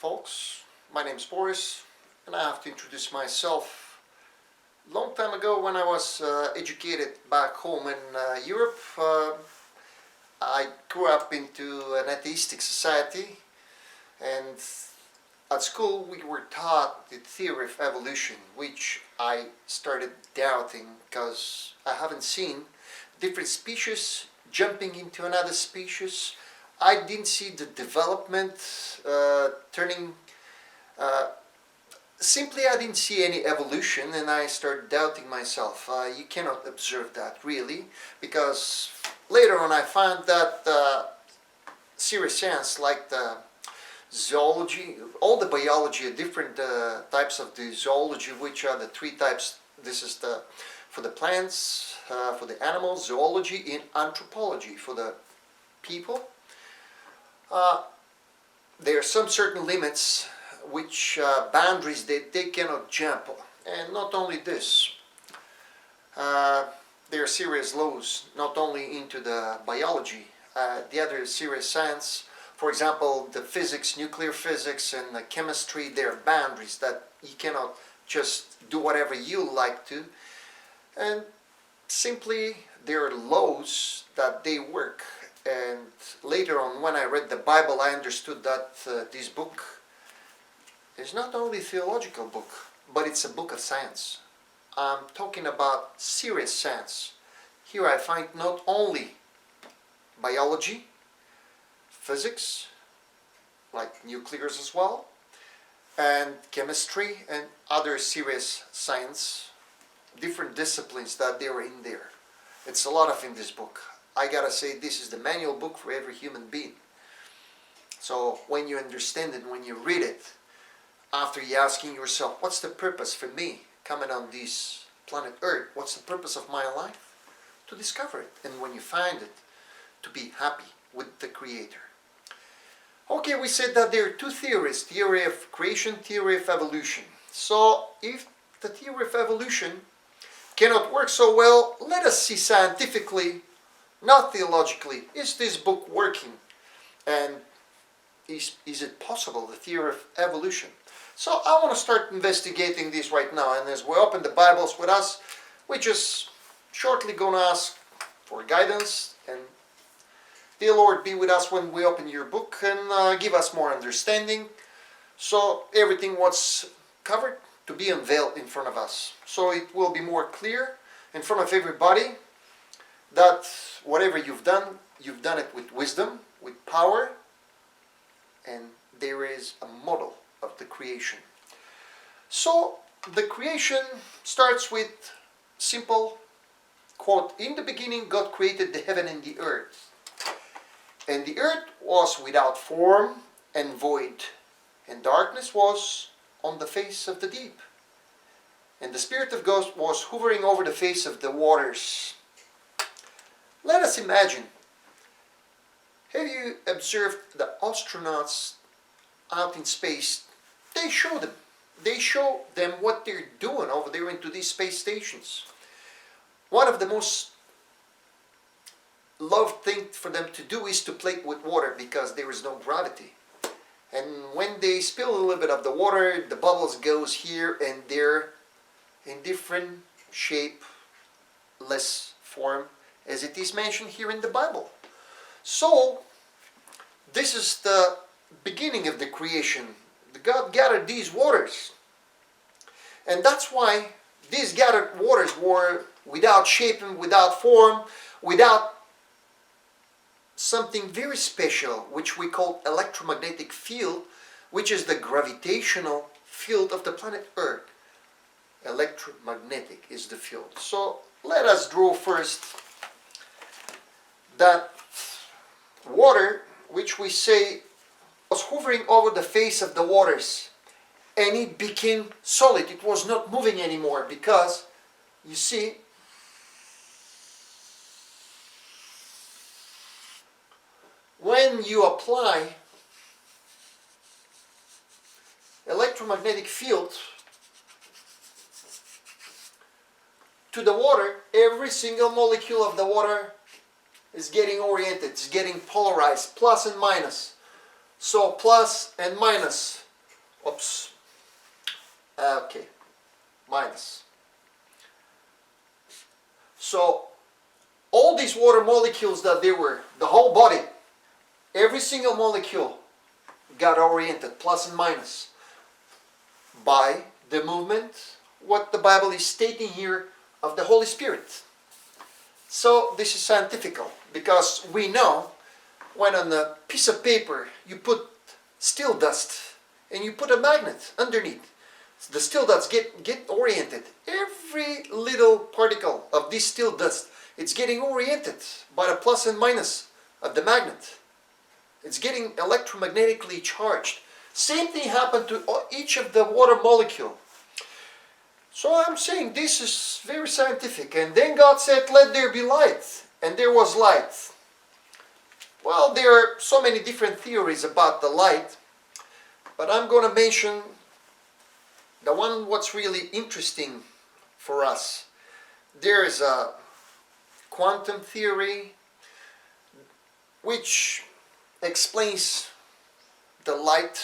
folks. My name is Boris, and I have to introduce myself. Long time ago, when I was educated back home in Europe, I grew up into an atheistic society, and at school we were taught the theory of evolution, which I started doubting because I haven't seen different species jumping into another species. I didn't see the development turning. Simply, I didn't see any evolution, and I started doubting myself. You cannot observe that really, because later on I found that serious science, like the zoology, all the biology, different types of the zoology, which are the three types. This is the for the plants, for the animals, zoology, and anthropology for the people. There are some certain limits, which boundaries that they cannot jump. And not only this, there are serious laws, not only into the biology, the other serious science. For example, the physics, nuclear physics, and the chemistry, there are boundaries that you cannot just do whatever you like to. And simply, there are laws that they work. And later on, when I read the Bible, I understood that this book is not only a theological book, but it's a book of science. I'm talking about serious science. Here I find not only biology, physics, like nuclears as well, and chemistry and other serious science, different disciplines that they're in there. It's a lot of in this book. I gotta say, this is the manual book for every human being. So when you understand it, when you read it, after you asking yourself, what's the purpose for me coming on this planet Earth? What's the purpose of my life? To discover it. And when you find it, to be happy with the Creator. Okay, we said that there are two theories, theory of creation, theory of evolution. So if the theory of evolution cannot work so well, let us see scientifically, not theologically, is this book working? And is it possible, the theory of evolution? So I want to start investigating this right now. And as we open the Bibles with us, we're just shortly going to ask for guidance. And dear Lord, be with us when we open your book and give us more understanding. So everything what's covered to be unveiled in front of us. So it will be more clear in front of everybody that whatever you've done it with wisdom, with power, and there is a model of the creation. So the creation starts with simple quote, "In the beginning God created the heaven and the earth. And the earth was without form and void, and darkness was on the face of the deep. And the Spirit of God was hovering over the face of the waters." Let us imagine, have you observed the astronauts out in space? They show them what they're doing over there into these space stations. One of the most loved things for them to do is to play with water because there is no gravity. And when they spill a little bit of the water, the bubbles goes here and there in different shape, less form, as it is mentioned here in the Bible. So, this is the beginning of the creation. God gathered these waters. And that's why these gathered waters were without shape and without form, without something very special, which we call electromagnetic field, which is the gravitational field of the planet Earth. Electromagnetic is the field. So, let us draw first that water, which we say was hovering over the face of the waters, and it became solid. It was not moving anymore because, you see, when you apply electromagnetic field to the water, every single molecule of the water is getting oriented, it's getting polarized, plus and minus. So plus and minus Oops. Okay. Minus. So all these water molecules that they were, the whole body, every single molecule got oriented, plus and minus, by the movement, what the Bible is stating here of the Holy Spirit. So this is scientifical, because we know when on a piece of paper you put steel dust and you put a magnet underneath, the steel dust get oriented. Every little particle of this steel dust, it's getting oriented by the plus and minus of the magnet. It's getting electromagnetically charged. Same thing happened to each of the water molecule. So I'm saying this is very scientific. And then God said, let there be light. And there was light. Well, there are so many different theories about the light. But I'm going to mention the one what's really interesting for us. There is a quantum theory which explains the light,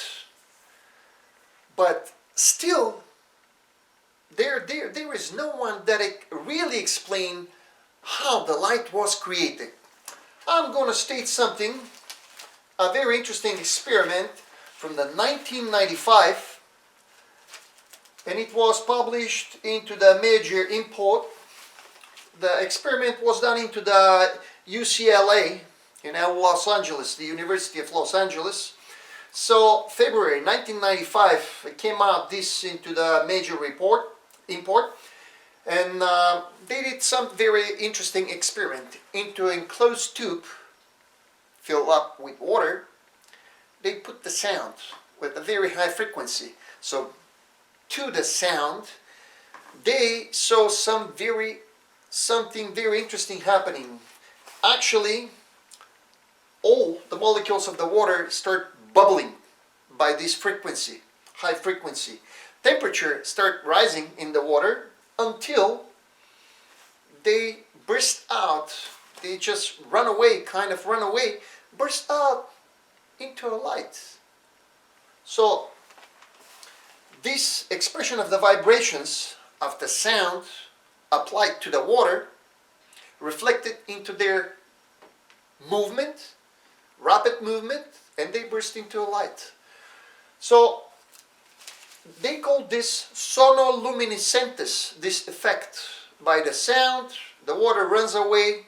but still there is no one that really explain how the light was created. I'm going to state something, a very interesting experiment from the 1995, and it was published into the major import. The experiment was done into the UCLA in Los Angeles, the University of Los Angeles. So February 1995 it came out this into the major import, and they did some very interesting experiment. Into an enclosed tube filled up with water, they put the sound with a very high frequency. So to the sound, they saw something very interesting happening. Actually, all the molecules of the water start bubbling by this frequency, high frequency. Temperature start rising in the water until they burst out. They just run away, burst out into a light. So this expression of the vibrations of the sound applied to the water reflected into their movement, rapid movement, and they burst into a light. So they call this sonoluminescence, this effect. By the sound, the water runs away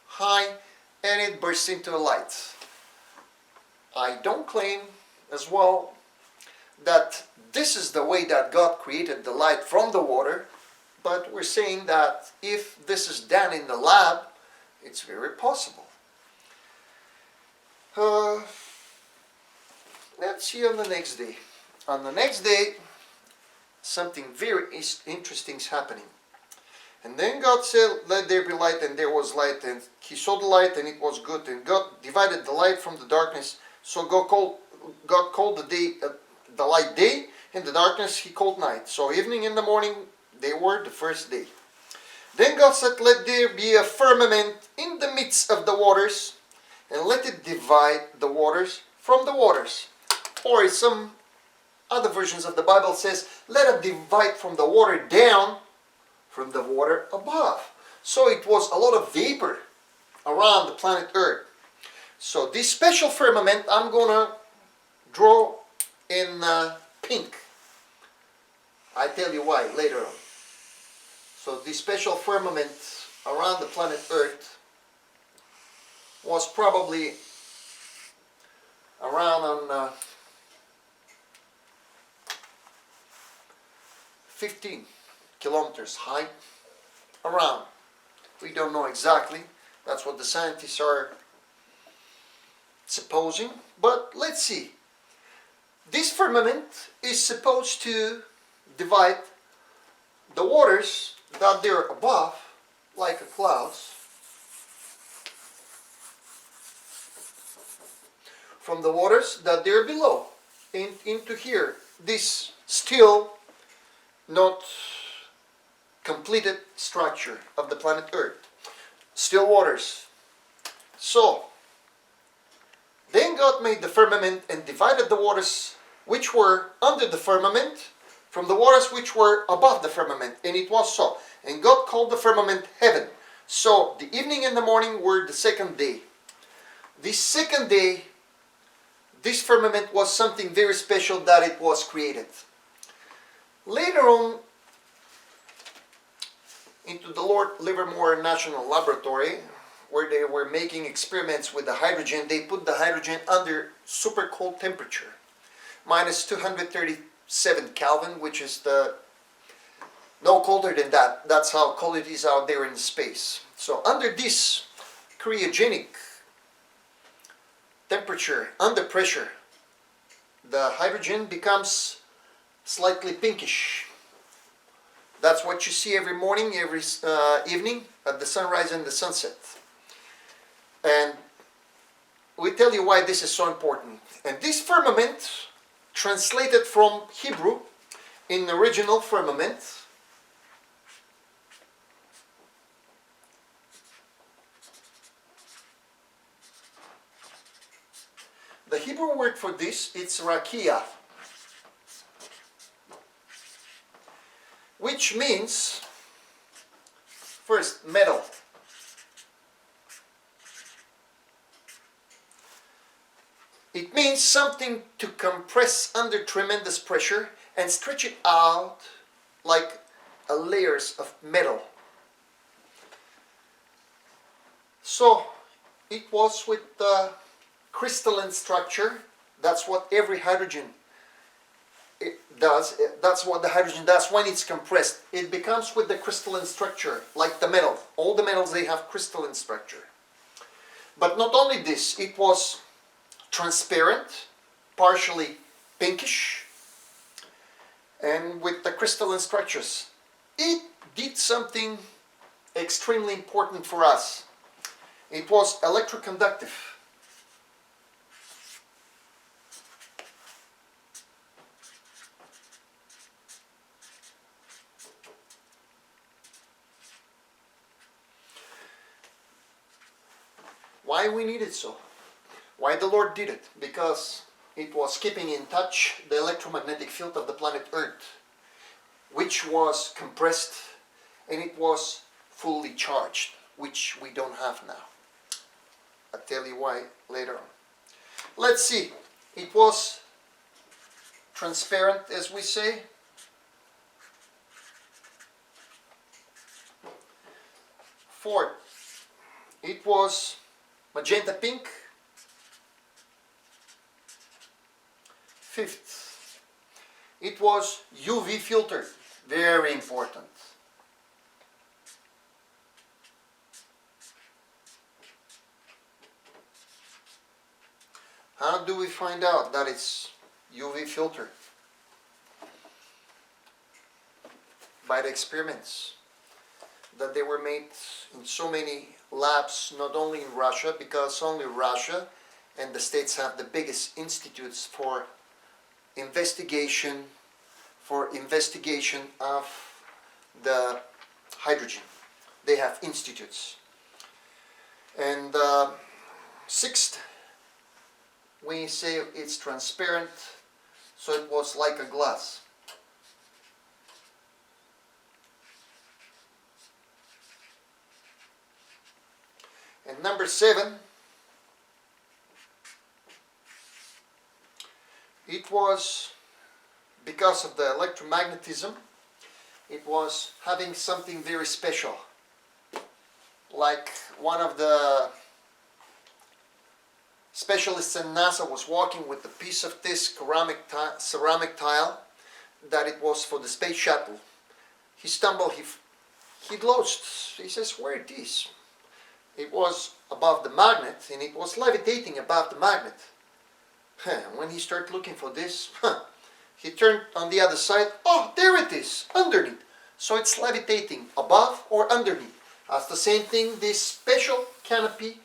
high and it bursts into a light. I don't claim as well that this is the way that God created the light from the water, but we're saying that if this is done in the lab, it's very possible. Let's see on the next day. On the next day, something very interesting is happening. And then God said, let there be light, and there was light, and he saw the light, and it was good. And God divided the light from the darkness. So God called the day, the light day, and the darkness he called night. So evening and the morning, they were the first day. Then God said, let there be a firmament in the midst of the waters, and let it divide the waters from the waters. Or some other versions of the Bible says, let it divide from the water down from the water above. So it was a lot of vapor around the planet Earth. So this special firmament I'm going to draw in pink. I tell you why later on. So this special firmament around the planet Earth was probably around on 15 kilometers high, around. We don't know exactly. That's what the scientists are supposing. But let's see. This firmament is supposed to divide the waters that they're above, like a clouds, from the waters that they're below, into here. This still not completed structure of the planet Earth. Still waters. So, then God made the firmament and divided the waters which were under the firmament from the waters which were above the firmament. And it was so. And God called the firmament heaven. So the evening and the morning were the second day. This second day, this firmament was something very special that it was created. Later on, into the Lord Livermore National Laboratory, where they were making experiments with the hydrogen, they put the hydrogen under super cold temperature, minus 237 Kelvin, which is no colder than that. That's how cold it is out there in space. So under this cryogenic temperature, under pressure, the hydrogen becomes slightly pinkish. That's what you see every morning, every evening at the sunrise and the sunset. And we tell you why this is so important. And this firmament, translated from Hebrew in the original firmament, the Hebrew word for this, it's rakia, which means, first, metal. It means something to compress under tremendous pressure and stretch it out like layers of metal. So it was with the crystalline structure. That's what every hydrogen does. That's what the hydrogen does when it's compressed. It becomes with the crystalline structure, like the metal. All the metals, they have crystalline structure. But not only this, it was transparent, partially pinkish, and with the crystalline structures. It did something extremely important for us. It was electroconductive. Why we need it so? Why the Lord did it? Because it was keeping in touch the electromagnetic field of the planet Earth, which was compressed and it was fully charged, which we don't have now. I'll tell you why later on. Let's see. It was transparent, as we say. Fourth, it was magenta pink. Fifth, it was UV filtered, very important. How do we find out that it's UV filtered? By the experiments that they were made in so many labs, not only in Russia, because only Russia and the States have the biggest institutes for investigation of the hydrogen. They have institutes. And sixth, we say it's transparent, so it was like a glass. And number 7, it was, because of the electromagnetism, it was having something very special. Like one of the specialists in NASA was walking with a piece of this ceramic tile that it was for the space shuttle. He stumbled, he lost. He says, where it is? It was above the magnet, and it was levitating above the magnet. When he started looking for this, he turned on the other side. Oh, there it is, underneath. So it's levitating above or underneath. That's the same thing. This special canopy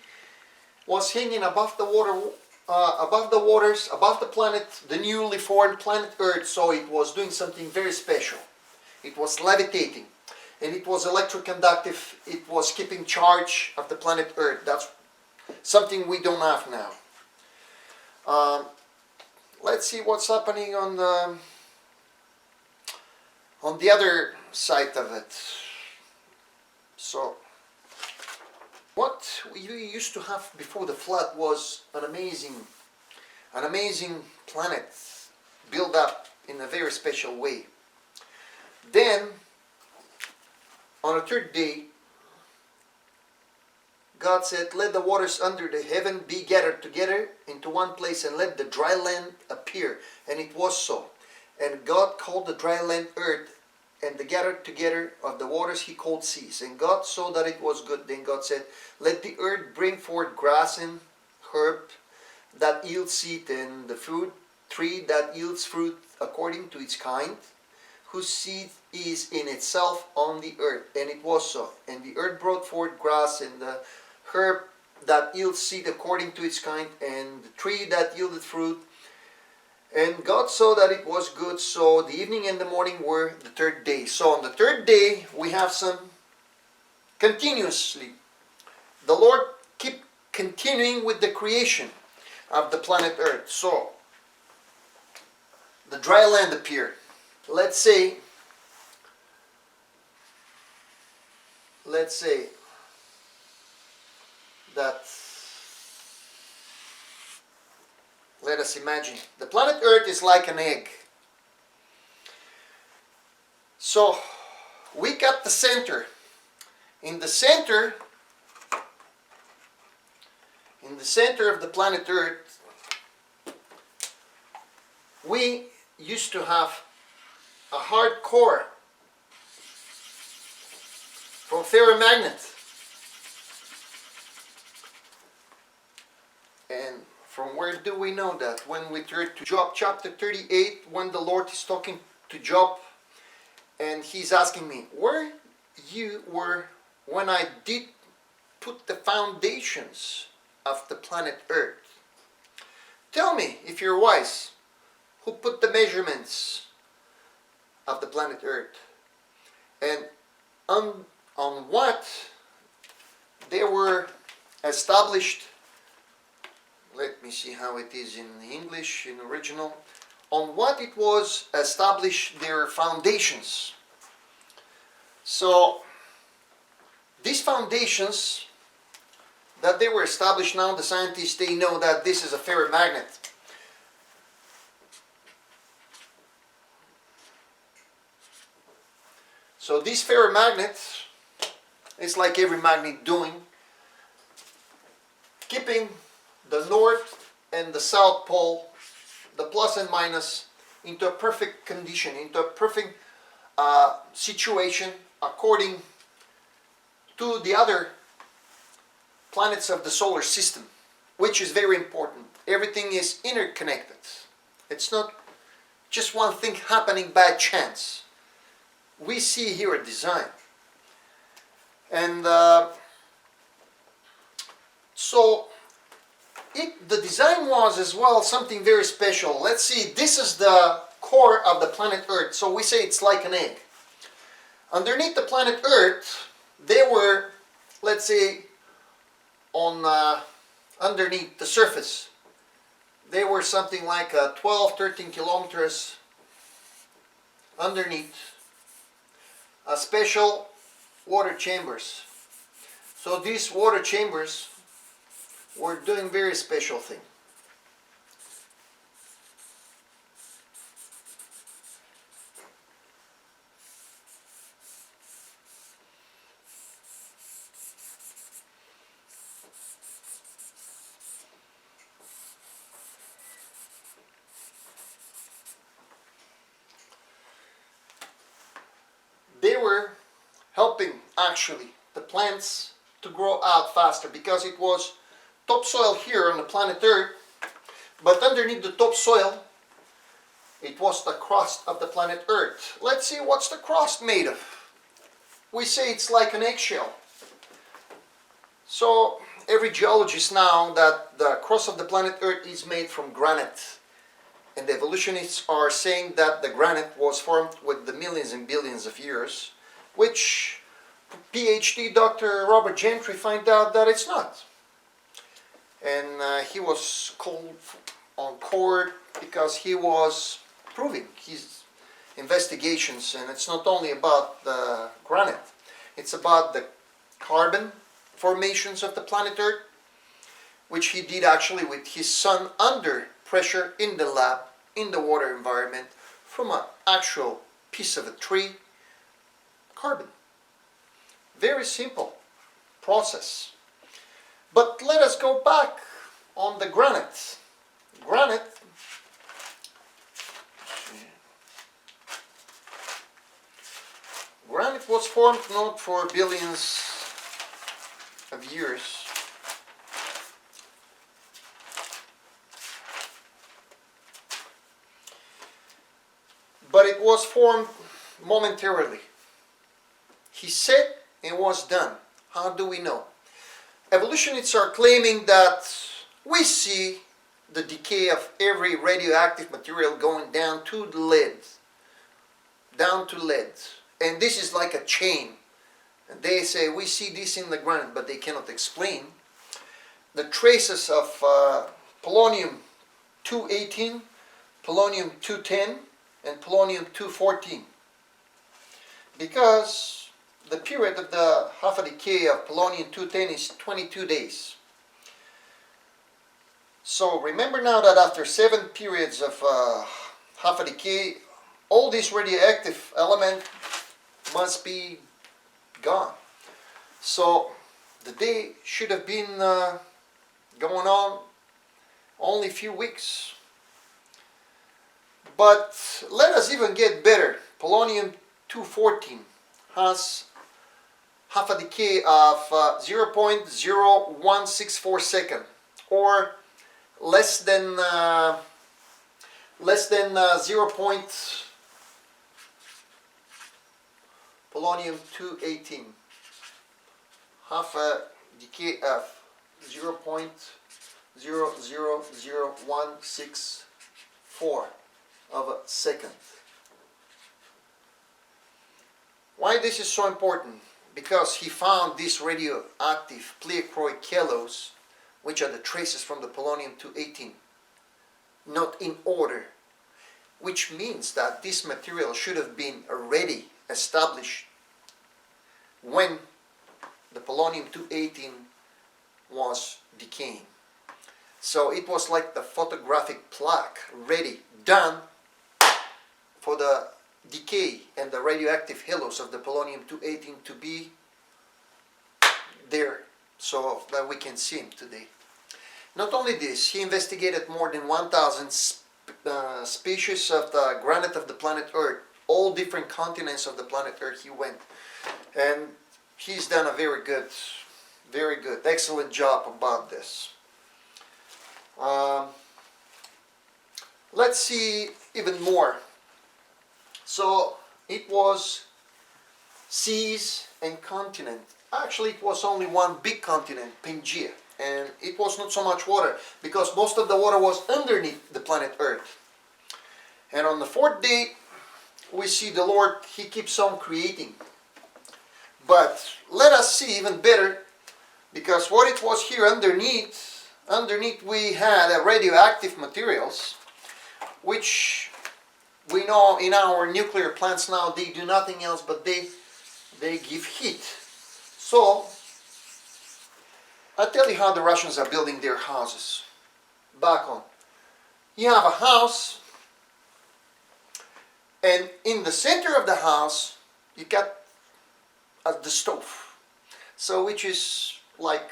was hanging above the water, above the waters, above the planet, the newly formed planet Earth. So it was doing something very special. It was levitating, and it was electroconductive. It was keeping charge of the planet Earth. That's something we don't have now. let's see what's happening on the other side of it. So what we used to have before the flood was an amazing planet built up in a very special way. Then on the third day, God said, let the waters under the heaven be gathered together into one place, and let the dry land appear. And it was so. And God called the dry land earth, and the gathered together of the waters he called seas. And God saw that it was good. Then God said, let the earth bring forth grass and herb that yields seed, and the fruit tree that yields fruit according to its kind, whose seed is in itself on the earth. And it was so. And the earth brought forth grass, and the herb that yields seed according to its kind, and the tree that yielded fruit. And God saw that it was good. So the evening and the morning were the third day. So on the third day we have some continuously. The Lord keep continuing with the creation of the planet Earth. So the dry land appeared. Let's say that, let us imagine, the planet Earth is like an egg. So we got the center. In the center of the planet Earth, we used to have a hard core from ferromagnet. And from where do we know that? When we turn to Job chapter 38, when the Lord is talking to Job, and he's asking me, where you were when I did put the foundations of the planet Earth? Tell me, if you're wise, who put the measurements of the planet Earth? And on what they were established. Let me see how it is in English, in original. On what it was established their foundations. So these foundations that they were established, now the scientists, they know that this is a ferromagnet. So this ferromagnet is like every magnet doing, keeping the north and the south pole, the plus and minus, into a perfect condition, into a perfect situation according to the other planets of the solar system, which is very important. Everything is interconnected. It's not just one thing happening by chance. We see here a design. And so the design was as well something very special. Let's see, this is the core of the planet Earth. So we say it's like an egg. Underneath the planet Earth, they were, let's say, on underneath the surface, they were something like 12, 13 kilometers underneath special water chambers. So these water chambers were doing very special thing. They were helping actually the plants to grow out faster because it was topsoil here on the planet Earth, but underneath the topsoil it was the crust of the planet Earth. Let's see what's the crust made of. We say it's like an eggshell. So every geologist now that the crust of the planet Earth is made from granite, and the evolutionists are saying that the granite was formed with the millions and billions of years, which PhD Dr. Robert Gentry found out that it's not. And he was called on court because he was proving his investigations, and it's not only about the granite, it's about the carbon formations of the planet Earth, which he did actually with his son under pressure in the lab, in the water environment, from an actual piece of a tree, carbon. Very simple process. But let us go back on the granite. Granite was formed not for billions of years, but it was formed momentarily. He said it was done. How do we know? Evolutionists are claiming that we see the decay of every radioactive material going down to the lead. Down to lead. And this is like a chain. And they say we see this in the granite, but they cannot explain the traces of polonium-218, polonium-210, and polonium-214. Because the period of the half a decay of polonium-210 is 22 days. So remember now that after 7 periods of half a decay, all this radioactive element must be gone. So the day should have been going on only a few weeks. But let us even get better. Polonium-214 has half a decay of 0.0164 second, or less than 0. Polonium-218, half a decay of 0.0000164 of a second. Why this is so important? Because he found these radioactive pleochroic halos, which are the traces from the polonium-218, not in order, which means that this material should have been already established when the polonium-218 was decaying. So it was like the photographic plaque, ready, done for the decay and the radioactive halos of the polonium-218 to be there so that we can see him today. Not only this, he investigated more than 1,000 species of the granite of the planet Earth. All different continents of the planet Earth he went. And he's done a very good, excellent job about this. Let's see even more. So it was seas and continent. Actually, it was only one big continent, Pangaea. And it was not so much water, because most of the water was underneath the planet Earth. And on the 4th day, we see the Lord, He keeps on creating. But let us see even better, because what it was here underneath we had radioactive materials, which we know in our nuclear plants now, they do nothing else but they give heat. So, I'll tell you how the Russians are building their houses. Back on. You have a house, and in the center of the house, you got the stove. So which is like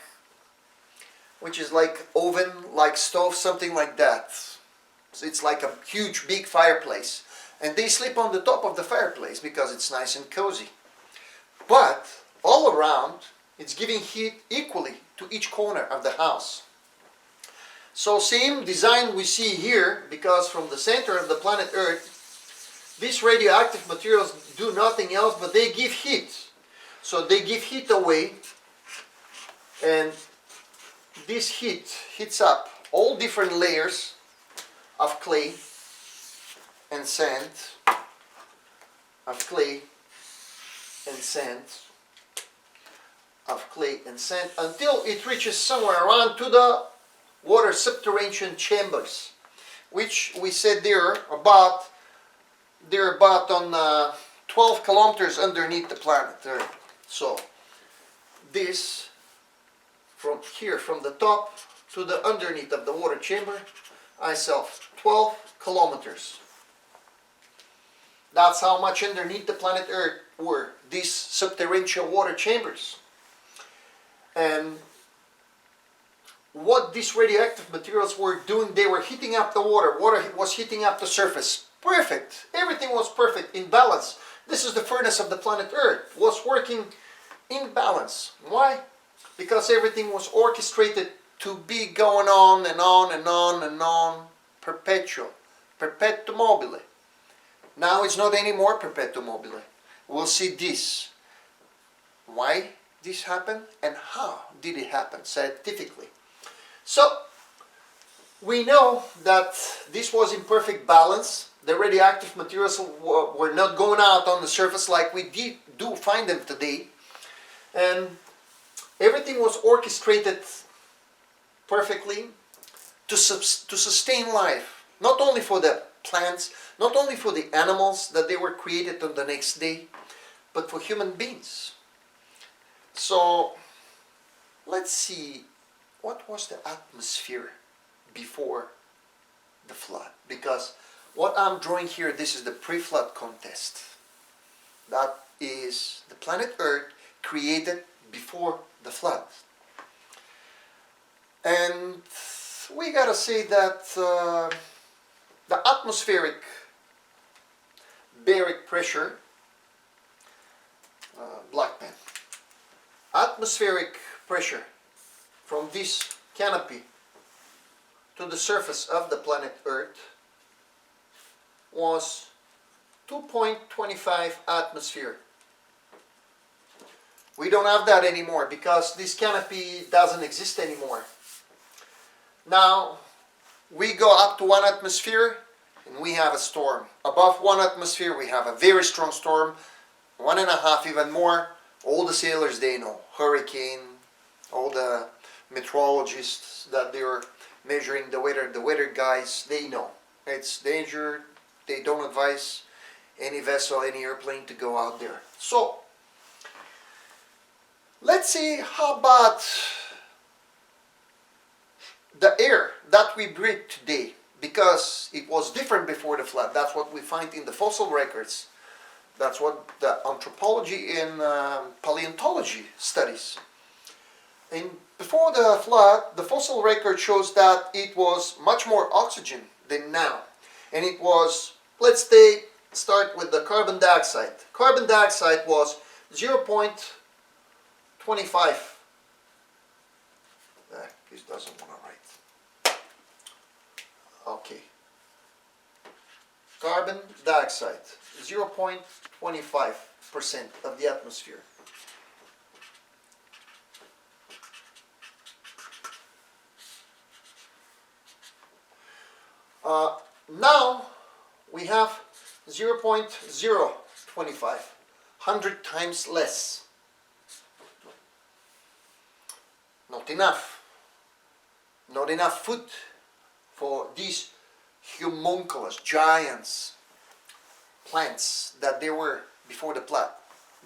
oven, like stove, something like that. So it's like a huge big fireplace. And they sleep on the top of the fireplace because it's nice and cozy. But all around, it's giving heat equally to each corner of the house. So same design we see here, because from the center of the planet Earth, these radioactive materials do nothing else but they give heat. So they give heat away, and this heat heats up all different layers of clay and sand, of clay and sand, of clay and sand, until it reaches somewhere around to the water subterranean chambers. which we said they're about on 12 kilometers underneath the planet Earth. So this, from here, from the top to the underneath of the water chamber, I saw 12 kilometers. That's how much underneath the planet Earth were these subterranean water chambers. And what these radioactive materials were doing, they were heating up the water. Water was heating up the surface. Perfect. Everything was perfect, in balance. This is the furnace of the planet Earth. Was working in balance. Why? Because everything was orchestrated to be going on and on and on and on. Perpetual. Perpetuum mobile. Now it's not anymore perpetuum mobile. We'll see this. Why this happened and how did it happen scientifically. So we know that this was in perfect balance. The radioactive materials were not going out on the surface like we do find them today. And everything was orchestrated perfectly to sustain life. Not only for the plants, not only for the animals that they were created on the next day, but for human beings. So let's see, what was the atmosphere before the flood? Because what I'm drawing here, this is the pre-flood contest. That is the planet Earth created before the flood. And we gotta say that the atmospheric baric pressure, black pen, atmospheric pressure from this canopy to the surface of the planet Earth was 2.25 atmosphere. We don't have that anymore because this canopy doesn't exist anymore. Now we go up to 1 atmosphere and we have a storm. Above 1 atmosphere we have a very strong storm, 1.5 even more. All the sailors, they know, hurricane, all the meteorologists that they're measuring the weather guys, they know. It's danger, they don't advise any vessel, any airplane to go out there. So, let's see how about the air that we breathe today, because it was different before the flood. That's what we find in the fossil records. That's what the anthropology and paleontology studies. And before the flood, the fossil record shows that it was much more oxygen than now. And it was, let's start with the carbon dioxide. Carbon dioxide was 0.25. This doesn't want to write. Okay. Carbon dioxide, 0.25% of the atmosphere. Now we have 0.025, 100 times less. Not enough. Not enough food for these homunculus, giants, plants that there were before the flood.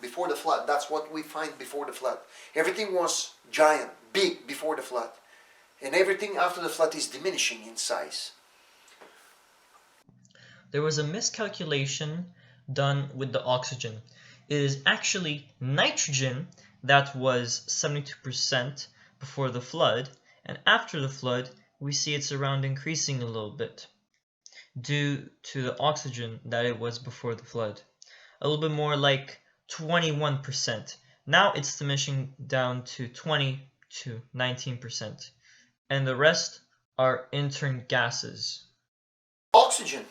Before the flood, that's what we find before the flood. Everything was giant, big before the flood. And everything after the flood is diminishing in size. There was a miscalculation done with the oxygen. It is actually nitrogen that was 72% before the flood, and after the flood we see it's around increasing a little bit due to the oxygen that it was before the flood. A little bit more like 21%. Now it's diminishing down to 20 to 19%. And the rest are intern gases. Oxygen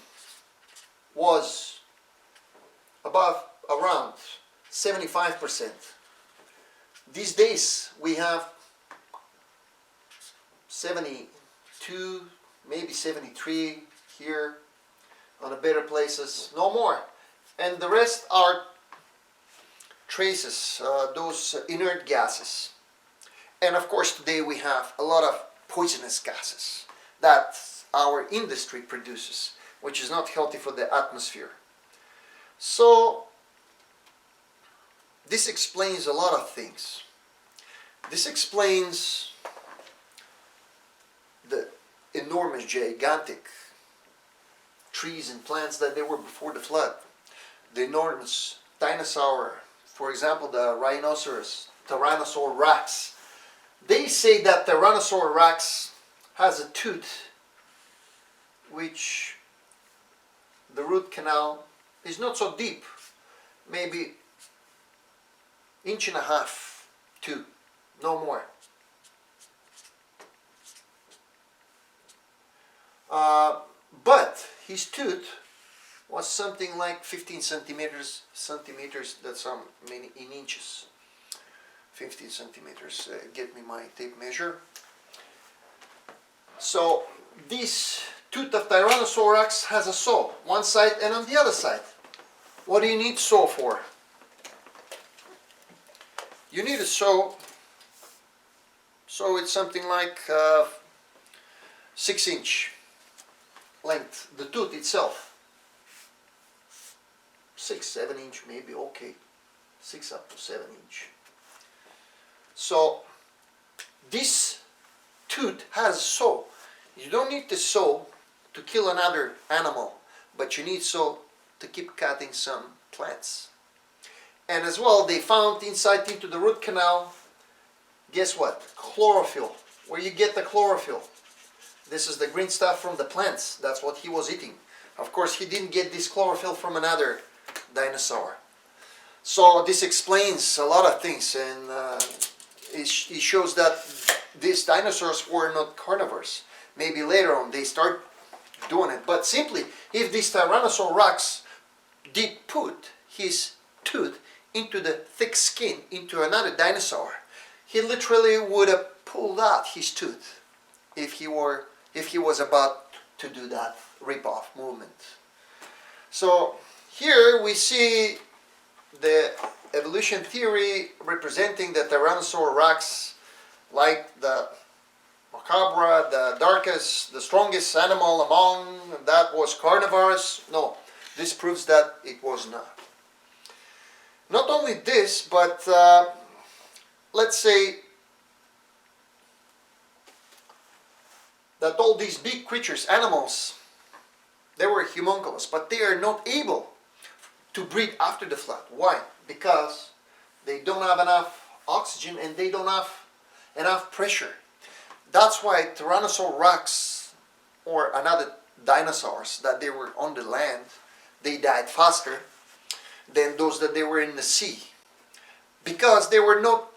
was around 75%. These days we have 72, maybe 73 here on the better places, no more. And the rest are traces, those inert gases. And of course today we have a lot of poisonous gases that our industry produces, which is not healthy for the atmosphere. So this explains a lot of things. This explains the enormous, gigantic trees and plants that there were before the flood. The enormous dinosaur, for example, the rhinoceros, Tyrannosaurus rex. They say that Tyrannosaurus rex has a tooth which the root canal is not so deep, maybe inch and a half, 2, no more. But his tooth was something like 15 centimeters, that's how many in inches. 15 centimeters, get me my tape measure. So this tooth of Tyrannosaurus rex has a saw, one side and on the other side. What do you need saw for? You need a saw, so it's something like 6-inch length, the tooth itself. 6-7 inch maybe, okay, 6 up to 7 inch. So this tooth has a saw. You don't need the saw to kill another animal, but you need saw to keep cutting some plants. And as well, they found inside into the root canal, guess what? Chlorophyll. Where you get the chlorophyll? This is the green stuff from the plants. That's what he was eating. Of course, he didn't get this chlorophyll from another dinosaur. So this explains a lot of things, and it shows that these dinosaurs were not carnivores. Maybe later on they start doing it. But simply, if this Tyrannosaurus rex did put his tooth into the thick skin, into another dinosaur, he literally would have pulled out his tooth if he was about to do that rip-off movement. So here we see the evolution theory representing the Tyrannosaurus rex like the macabre, the darkest, the strongest animal among that was carnivorous. No, this proves that it was not. Not only this, but let's say that all these big creatures, animals, they were homunculus, but they are not able to breathe after the flood. Why? Because they don't have enough oxygen and they don't have enough pressure. That's why Tyrannosaurus rex or another dinosaurs that they were on the land, they died faster than those that they were in the sea. Because they were not,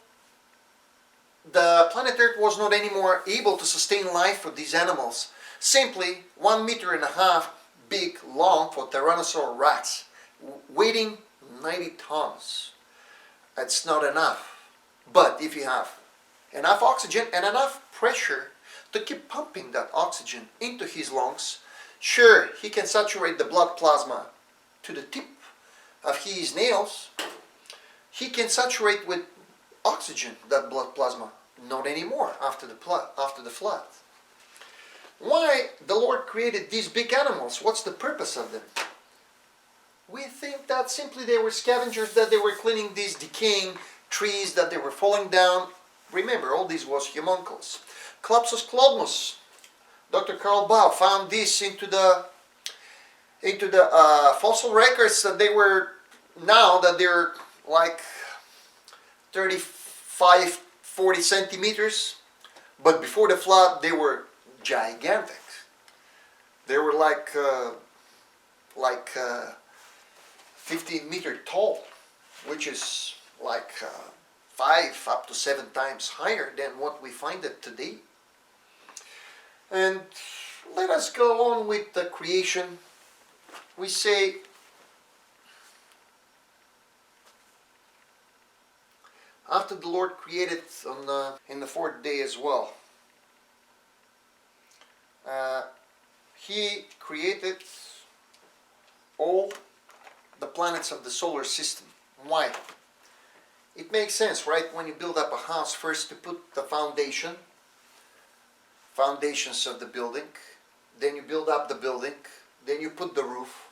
the planet Earth was not anymore able to sustain life for these animals. Simply 1.5 meters big, long for Tyrannosaurus rex, weighing 90 tons. That's not enough. But if you have enough oxygen and enough pressure to keep pumping that oxygen into his lungs, sure, he can saturate the blood plasma to the tip of his nails. He can saturate with oxygen that blood plasma. Not anymore after the flood. Why the Lord created these big animals? What's the purpose of them? We think that simply they were scavengers, that they were cleaning these decaying trees, that they were falling down. Remember, all this was homunculus. Klapsosclodmus. Dr. Carl Bau found this into the fossil records that they were, now that they're like 35, 40 centimeters. But before the flood, they were gigantic. They were like 15 meters tall, which is like 5 up to 7 times higher than what we find it today. And let us go on with the creation. We say after the Lord created in the 4th day as well, He created all the planets of the solar system. Why? It makes sense, right? When you build up a house, first to put the foundations of the building, then you build up the building, then you put the roof,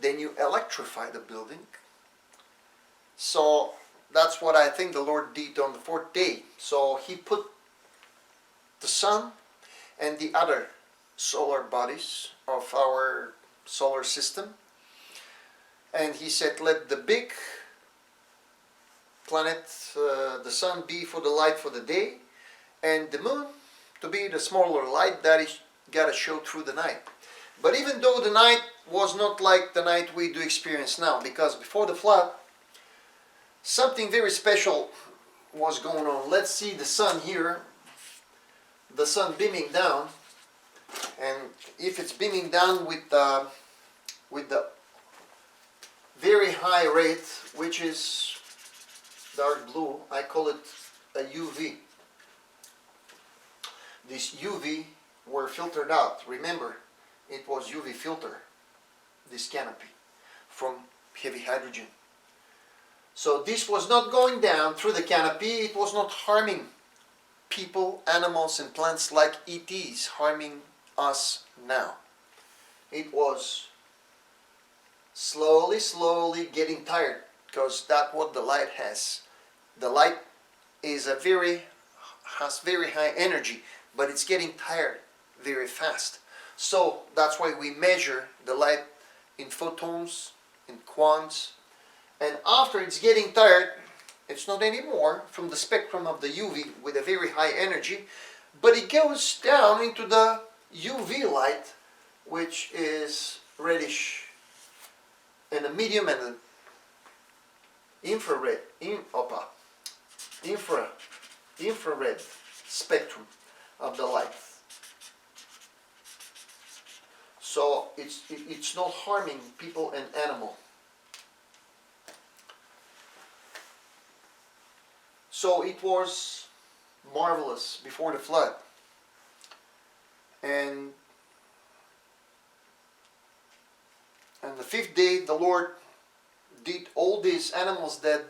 then you electrify the building. So that's what I think the Lord did on the fourth day. So he put the sun and the other solar bodies of our solar system, and he said, let the big planet, the sun, be for the light for the day, and the moon to be the smaller light that is gotta show through the night. But even though the night was not like the night we do experience now, because before the flood something very special was going on. Let's see the sun here, the sun beaming down, and if it's beaming down with the very high rate, which is dark blue, I call it a UV. This UV were filtered out. Remember, it was UV filter, this canopy, from heavy hydrogen. So this was not going down through the canopy, it was not harming people, animals and plants like it is harming us now. It was slowly getting tired, because that's what the light has. The light is has very high energy, but it's getting tired very fast. So that's why we measure the light in photons, in quants, and after it's getting tired, it's not anymore from the spectrum of the UV with a very high energy, but it goes down into the UV light, which is reddish, and a medium and an infrared, infrared spectrum of the light. So it's not harming people and animal. So it was marvelous before the flood. And on the fifth day, the Lord did all these animals that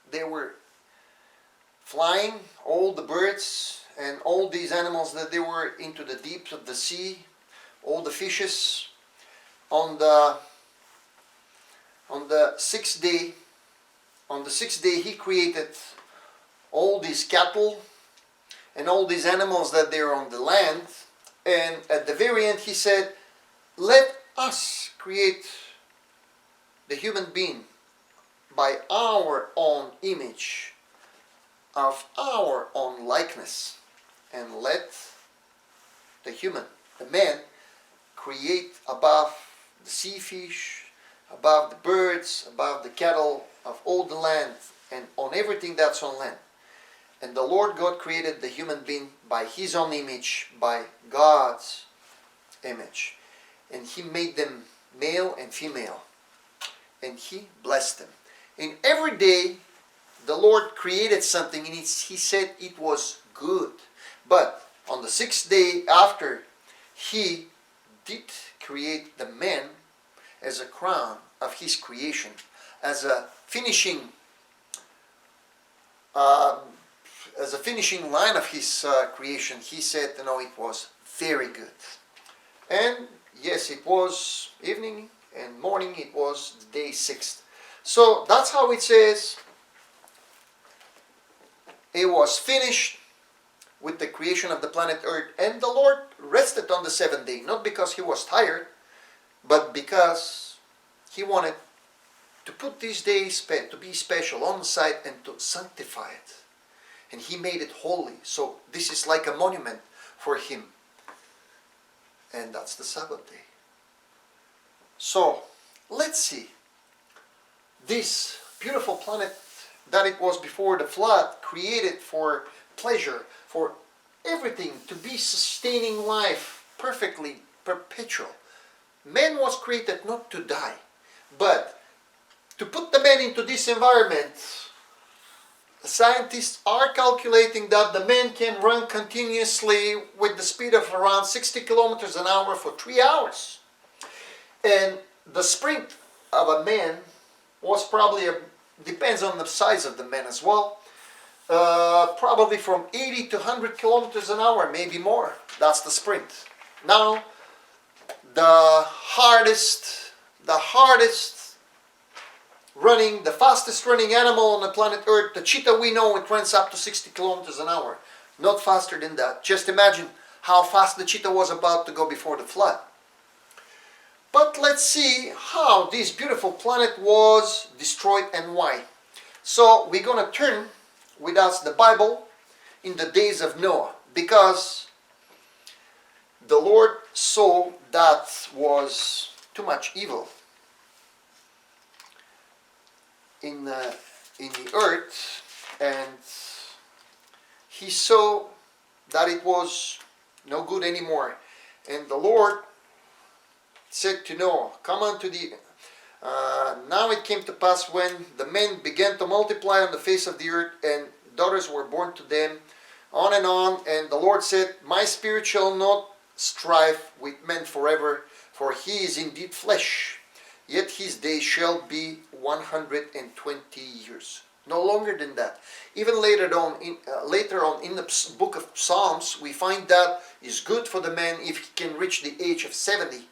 they were flying, all the birds and all these animals that they were into the deeps of the sea, all the fishes. On the sixth day, he created all these cattle and all these animals that they're on the land, and at the very end he said, let us create the human being by our own image, of our own likeness, and let the human, the man, create above the sea fish, above the birds, above the cattle of all the land, and on everything that's on land. And the Lord God created the human being by His own image, by God's image. And He made them male and female. And He blessed them. And every day the Lord created something and He said it was good. But on the sixth day after, He did create the man as a crown of His creation, as a finishing line of His creation. He said, it was very good. And yes, it was evening and morning, it was day 6. So that's how it says, it was finished with the creation of the planet Earth. And the Lord rested on the 7th day, not because He was tired, but because He wanted to put these days to be special on site and to sanctify it. And He made it holy. So this is like a monument for Him. And that's the Sabbath day. So let's see. This beautiful planet that it was before the flood, created for pleasure, for everything to be sustaining life perfectly, perpetual. Man was created not to die, but to put the man into this environment. Scientists are calculating that the man can run continuously with the speed of around 60 kilometers an hour for 3 hours. And the sprint of a man was probably, depends on the size of the man as well, probably from 80 to 100 kilometers an hour, maybe more. That's the sprint. Now, the fastest running animal on the planet Earth, the cheetah we know, it runs up to 60 kilometers an hour. Not faster than that. Just imagine how fast the cheetah was about to go before the flood. But let's see how this beautiful planet was destroyed and why. So we're going to turn with us the Bible in the days of Noah, because the Lord saw that was too much evil in the earth, and he saw that it was no good anymore. And the Lord said to Noah, come unto the now it came to pass, when the men began to multiply on the face of the earth, and daughters were born to them, on, and the Lord said, my spirit shall not strive with men forever, for he is indeed flesh, yet his days shall be 120 years. No longer than that. Even later on in the book of Psalms, we find that it's good for the man if he can reach the age of 70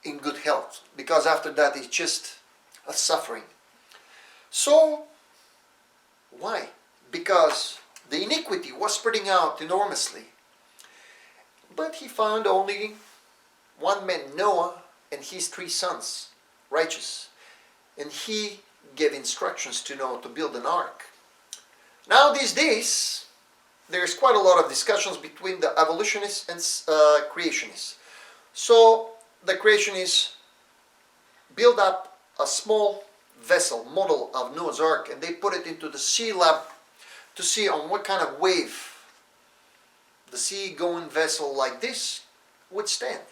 in good health, because after that it's just a suffering. So why? Because the iniquity was spreading out enormously. But he found only one man, Noah, and his 3 sons, righteous. And he gave instructions to Noah to build an ark. Now these days, there's quite a lot of discussions between the evolutionists and creationists. So the creationists build up a small vessel, model of Noah's Ark, and they put it into the sea lab to see on what kind of wave the sea-going vessel like this would stand.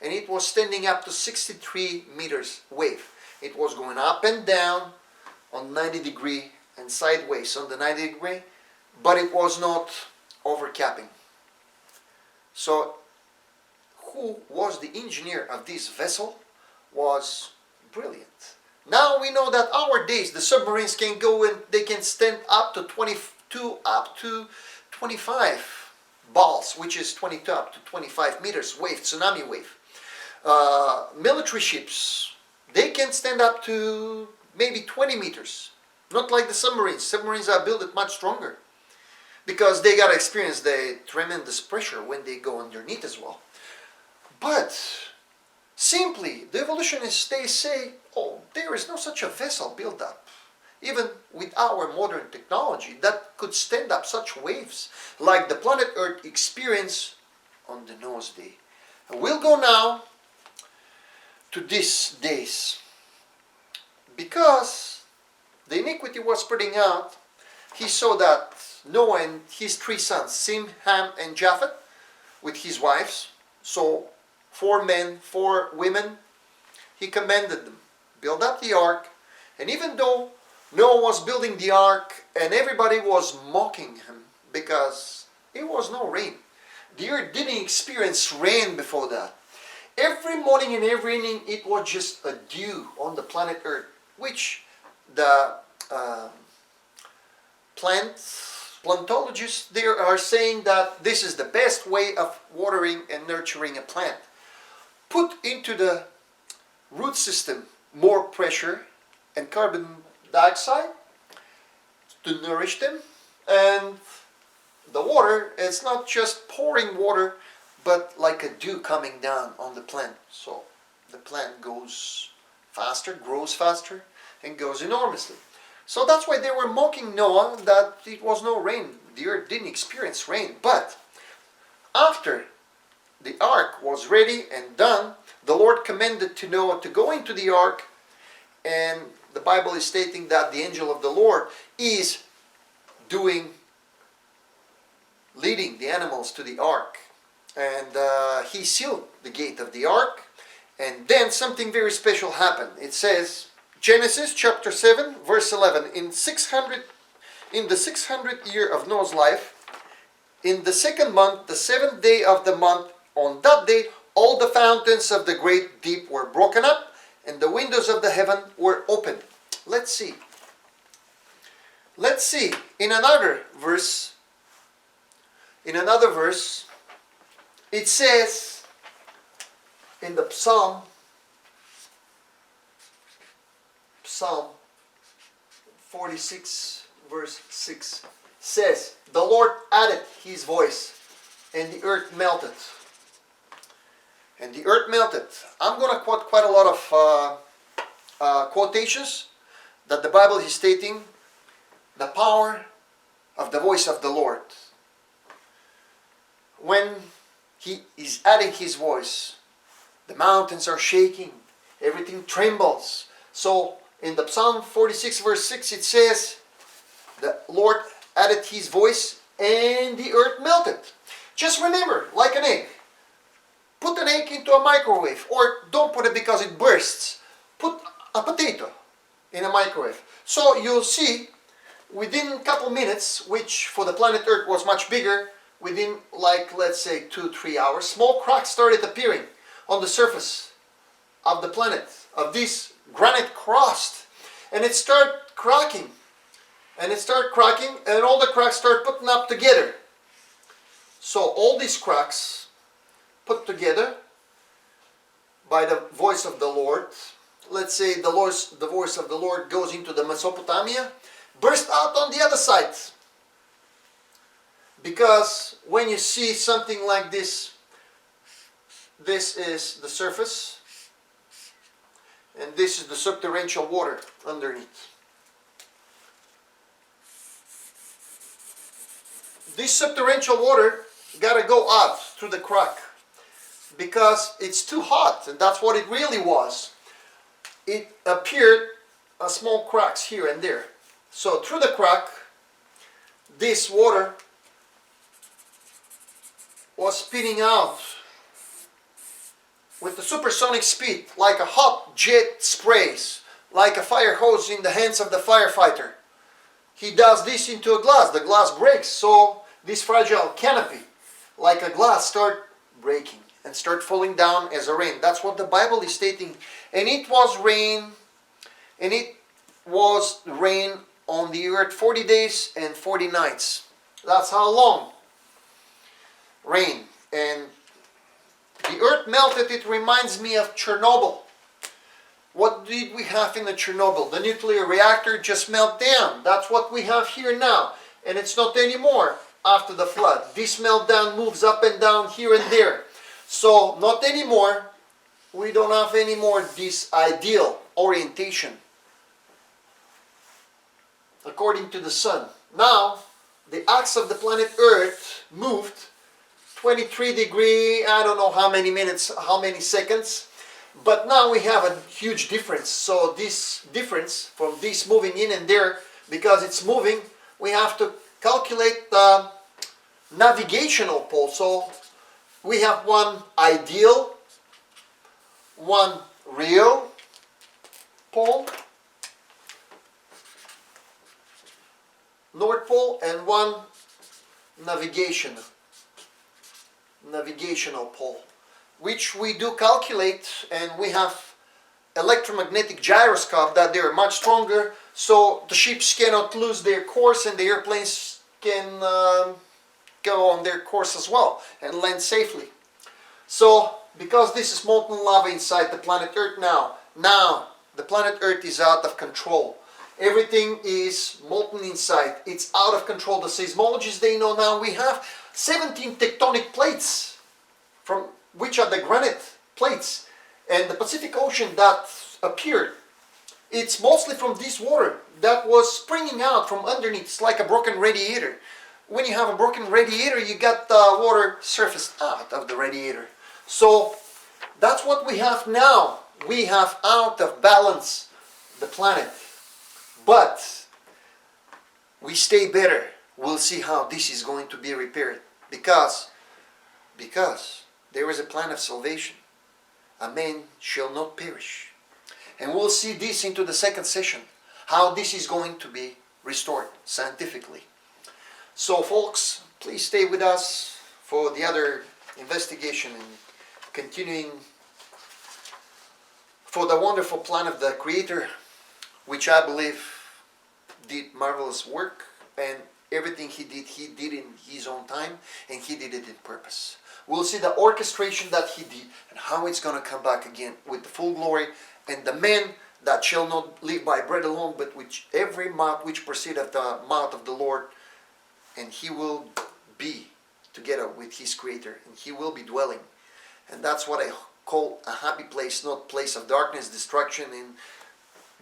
And it was standing up to 63 meters wave. It was going up and down on 90 degree and sideways on the 90 degree, but it was not overcapping. So who was the engineer of this vessel was brilliant. Now we know that our days the submarines can go and they can stand up to 22 up to 25 balls, which is 22 up to 25 meters wave, tsunami wave. Military ships, they can stand up to maybe 20 meters. Not like the submarines. Submarines are built much stronger because they got to experience the tremendous pressure when they go underneath as well. But simply, the evolutionists, they say, oh, there is no such a vessel built up, even with our modern technology, that could stand up such waves like the planet Earth experienced on the Noah's day. And we'll go now to these days. Because the iniquity was spreading out, he saw that Noah and his 3 sons, Sem, Ham, and Japheth, with his wives, so 4 men, 4 women, he commanded them, build up the ark. And even though Noah was building the ark and everybody was mocking him because it was no rain. The earth didn't experience rain before that. Every morning and every evening it was just a dew on the planet Earth, which the plantologists there are saying that this is the best way of watering and nurturing a plant. Put into the root system more pressure and carbon dioxide to nourish them, and the water is not just pouring water but like a dew coming down on the plant. So the plant goes faster, grows faster, and goes enormously. So that's why they were mocking Noah that it was no rain. The earth didn't experience rain. But after the ark was ready and done, the Lord commanded to Noah to go into the ark, and the Bible is stating that the angel of the Lord is leading the animals to the ark. And he sealed the gate of the ark, and then something very special happened. It says, Genesis chapter 7 verse 11, in the 600th year of Noah's life, in the 2nd month, the 7th day of the month, on that day all the fountains of the great deep were broken up, and the windows of the heaven were opened. Let's see in another verse it says in the Psalm 46 verse 6 says, the Lord added his voice and the earth melted. And the earth melted. I'm going to quote quite a lot of quotations that the Bible is stating the power of the voice of the Lord. When he is adding his voice, the mountains are shaking, everything trembles. So in the Psalm 46 verse 6 it says, the Lord added his voice and the earth melted. Just remember, like an egg. Put an egg into a microwave, or don't put it because it bursts. Put a potato in a microwave. So you'll see, within a couple minutes, which for the planet Earth was much bigger, within like let's say 2-3 hours, small cracks started appearing on the surface of the planet, of this granite crust. And it started cracking. And it started cracking, and all the cracks start putting up together. So all these cracks put together by the voice of the Lord, let's say the voice of the Lord goes into the Mesopotamia, burst out on the other side. Because when you see something like this, this is the surface, and this is the subterranean water underneath. This subterranean water got to go out through the crack because it's too hot, and that's what it really was. It appeared small cracks here and there. So through the crack, this water was spitting out with the supersonic speed, like a hot jet sprays, like a fire hose in the hands of the firefighter. He does this into a glass. The glass breaks, so this fragile canopy, like a glass, start breaking and start falling down as a rain. That's what the Bible is stating. And it was rain, and it was rain on the earth 40 days and 40 nights. That's how long rain. And the earth melted. It reminds me of Chernobyl. What did we have in the Chernobyl? The nuclear reactor just melted down. That's what we have here now. And it's not anymore after the flood. This meltdown moves up and down here and there. So not anymore. We don't have anymore this ideal orientation according to the sun. Now the axis of the planet Earth moved 23 degrees, I don't know how many minutes, how many seconds, but now we have a huge difference. So this difference from this moving in and there, because it's moving, we have to calculate the navigational pole. So we have one ideal, one real pole, North Pole, and one navigational pole, which we do calculate, and we have electromagnetic gyroscope that they're much stronger, so the ships cannot lose their course and the airplanes can go on their course as well and land safely. So because this is molten lava inside the planet Earth now the planet Earth is out of control. Everything is molten inside. It's out of control. The seismologists, they know now we have 17 tectonic plates, from which are the granite plates, and the Pacific Ocean that appeared, it's mostly from this water that was springing out from underneath. It's like a broken radiator. When you have a broken radiator, you got the water surfaced out of the radiator. So that's what we have now. We have out of balance the planet. But we stay better. We'll see how this is going to be repaired. Because there is a plan of salvation. A man shall not perish. And we'll see this into the second session, how this is going to be restored scientifically. So folks, please stay with us for the other investigation and continuing for the wonderful plan of the Creator, which I believe did marvelous work, and everything he did in his own time, and he did it in purpose. We'll see the orchestration that he did and how it's going to come back again with the full glory. And the men that shall not live by bread alone, but which every mouth which proceed of the mouth of the Lord. And he will be together with his Creator, and he will be dwelling. And that's what I call a happy place, not place of darkness, destruction. And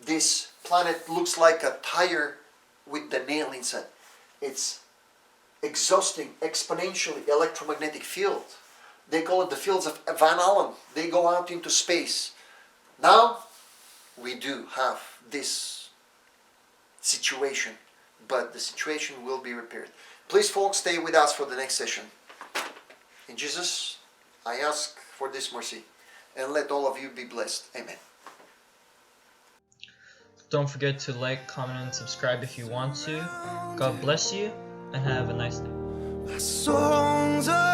this planet looks like a tire with the nail inside. It's exhausting, exponentially electromagnetic field. They call it the fields of Van Allen. They go out into space. Now, we do have this situation, but the situation will be repaired. Please, folks, stay with us for the next session. In Jesus, I ask for this mercy, and let all of you be blessed. Amen. Don't forget to like, comment, and subscribe if you want to. God bless you, and have a nice day. My songs are